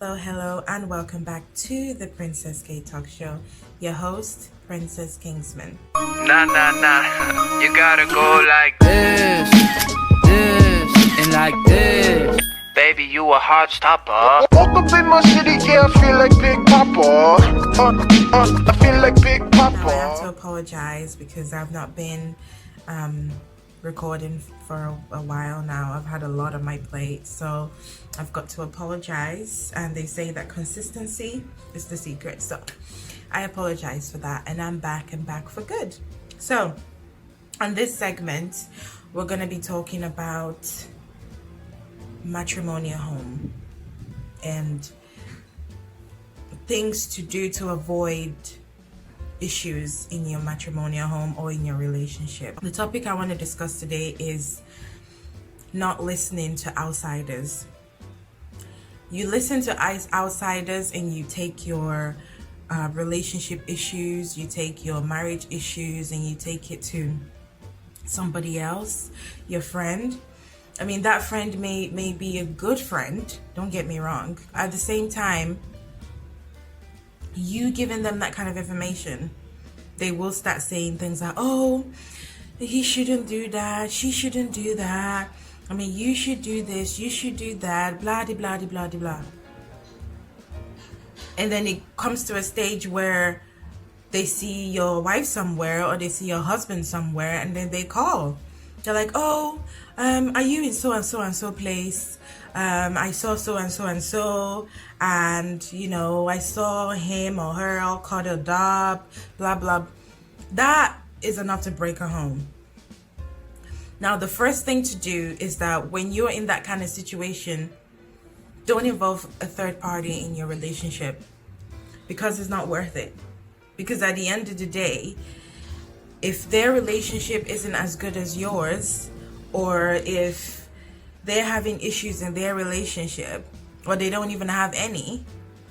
Hello, and welcome back to the Princess K Talk Show. Your host, Princess Kingsman. Nah, nah, nah. You gotta go like this, and like this. Baby, you a hard stopper. Woke up in my city, yeah, I feel like Big Papa. I feel like Big Now, I have to Papa. apologize because I've not been recording for a while now. I've had a lot on my plate, so I've got to apologize. And they say that consistency is the secret. So I apologize for that, and I'm back and back for good. So on this segment, we're going to be talking about matrimonial home and things to do to avoid issues in your matrimonial home or in your relationship. The topic I want to discuss today is not listening to outsiders. You listen to outsiders and you take your relationship issues, you take your marriage issues, and you take it to somebody else, your friend. I mean, that friend may be a good friend, don't get me wrong. At the same time, you giving them that kind of information, they will start saying things like, oh, he shouldn't do that, she shouldn't do that. I mean, you should do this, you should do that, blah, de, blah, de, blah, de, blah. And then it comes to a stage where they see your wife somewhere or they see your husband somewhere, and then they call. They're like, oh, are you in so and so and so place? I saw so and so and so, and you know, I saw him or her all cuddled up, blah blah. That is enough to break a home. Now, the first thing to do is that when you're in that kind of situation, don't involve a third party in your relationship, because it's not worth it. Because at the end of the day, if their relationship isn't as good as yours, or if they're having issues in their relationship, or they don't even have any,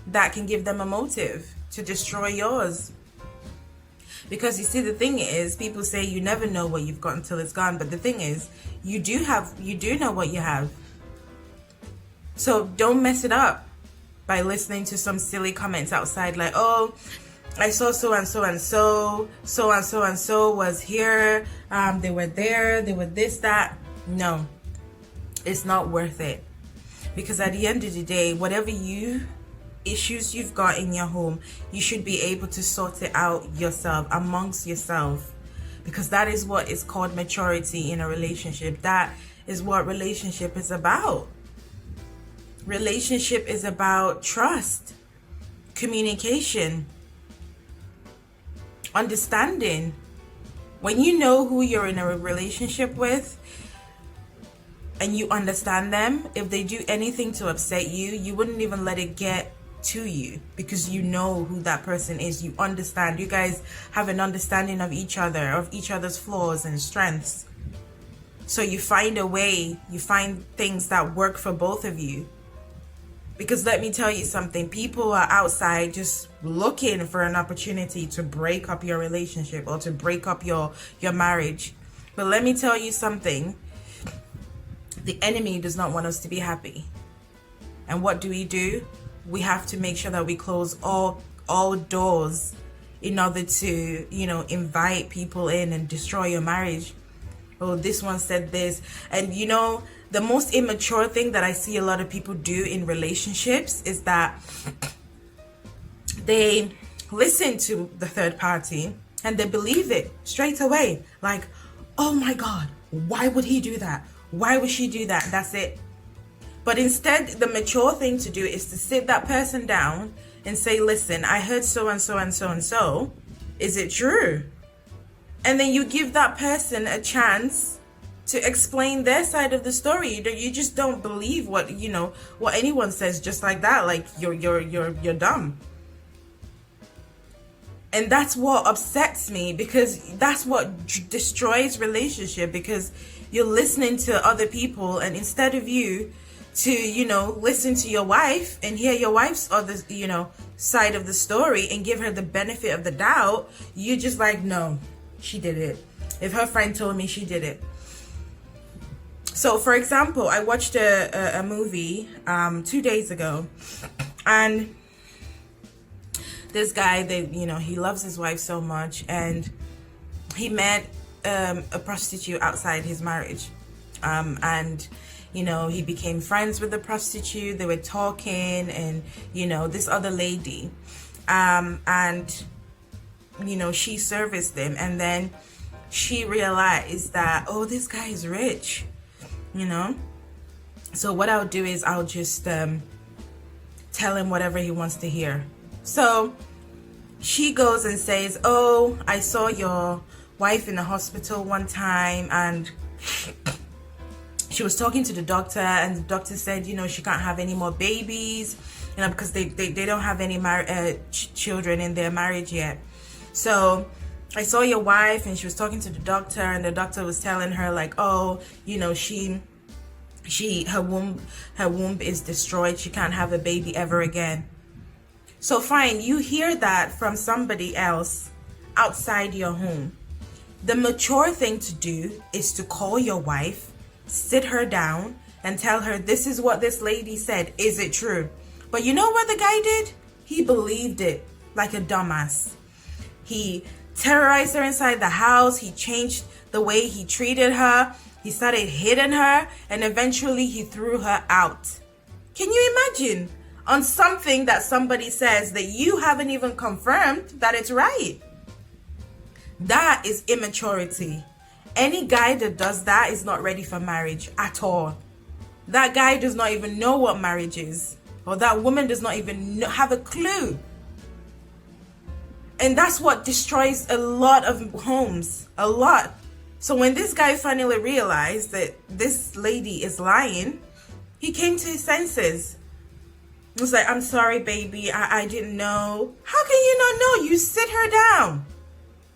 that can give them a motive to destroy yours. Because you see, the thing is, people say you never know what you've got until it's gone, but the thing is, you do know what you have. So don't mess it up by listening to some silly comments outside like, oh, I saw so and so and so, so and so and so was here, they were there, they were this, that. No, it's not worth it. Because at the end of the day, whatever issues you've got in your home, you should be able to sort it out yourself, amongst yourself. Because that is what is called maturity in a relationship. That is what relationship is about. Relationship is about trust, communication, understanding. When you know who you're in a relationship with and you understand them, if they do anything to upset you, you wouldn't even let it get to you, because you know who that person is. You understand. You guys have an understanding of each other, of each other's flaws and strengths. So you find a way, you find things that work for both of you. Because let me tell you something, people are outside just looking for an opportunity to break up your relationship or to break up your marriage. But let me tell you something, the enemy does not want us to be happy. And what do? We have to make sure that we close all doors in order to, invite people in and destroy your marriage. Oh, this one said this. And the most immature thing that I see a lot of people do in relationships is that they listen to the third party and they believe it straight away. Like, oh my God, why would he do that? Why would she do that? That's it. But instead, the mature thing to do is to sit that person down and say, listen, I heard so and so and so and so. Is it true? And then you give that person a chance to explain their side of the story. You just don't believe what anyone says just like that. Like you're dumb. And that's what upsets me, because that's what destroys relationship, because you're listening to other people, and instead of you to listen to your wife and hear your wife's other side of the story and give her the benefit of the doubt, you just like, no, she did it. If her friend told me, she did it. So for example, I watched a movie 2 days ago, And this guy, he loves his wife so much, and he met a prostitute outside his marriage, and he became friends with the prostitute. They were talking, and this other lady, and she serviced them, and then she realized that, oh, this guy is rich, so what I'll do is I'll just tell him whatever he wants to hear. So she goes and says, oh, I saw your wife in the hospital one time, and she was talking to the doctor, and the doctor said, she can't have any more babies, because they don't have any children in their marriage yet. So I saw your wife, and she was talking to the doctor, and the doctor was telling her, like, oh, her womb is destroyed. She can't have a baby ever again. So fine, you hear that from somebody else outside your home. The mature thing to do is to call your wife, sit her down, and tell her, this is what this lady said. Is it true? But you know what the guy did? He believed it like a dumbass. He terrorized her inside the house. He changed the way he treated her. He started hitting her, and eventually he threw her out. Can you imagine? On something that somebody says that you haven't even confirmed that it's right. That is immaturity. Any guy that does that is not ready for marriage at all. That guy does not even know what marriage is, or that woman does not even have a clue. And that's what destroys a lot of homes, a lot. So when this guy finally realized that this lady is lying, he came to his senses. He was like, I'm sorry, baby, I didn't know. How can you not know? You sit her down.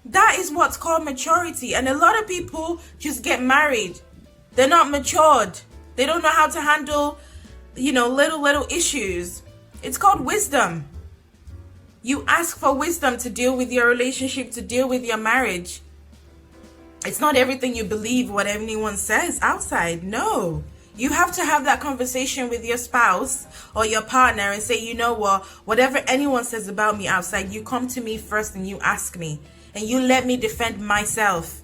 That is what's called maturity. And a lot of people just get married. They're not matured. They don't know how to handle, little issues. It's called wisdom. You ask for wisdom to deal with your relationship, to deal with your marriage. It's not everything you believe what anyone says outside. No. You have to have that conversation with your spouse or your partner and say, you know what, whatever anyone says about me outside, you come to me first and you ask me. And you let me defend myself.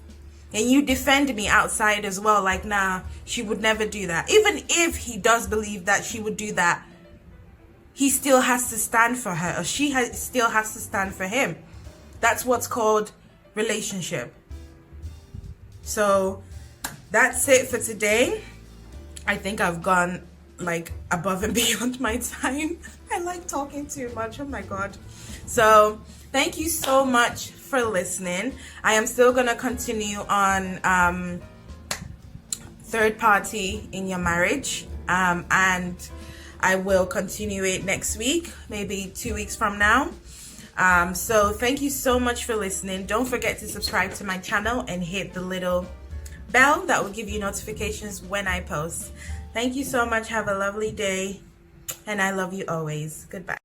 And you defend me outside as well. Like, nah, she would never do that. Even if he does believe that she would do that, he still has to stand for her, or she still has to stand for him. That's what's called relationship. So that's it for today. I think I've gone like above and beyond my time. I like talking too much. Oh my God. So thank you so much for listening. I am still going to continue on third party in your marriage. And I will continue it next week, maybe 2 weeks from now. So thank you so much for listening. Don't forget to subscribe to my channel and hit the little bell that will give you notifications when I post. Thank you so much. Have a lovely day, and I love you always. Goodbye.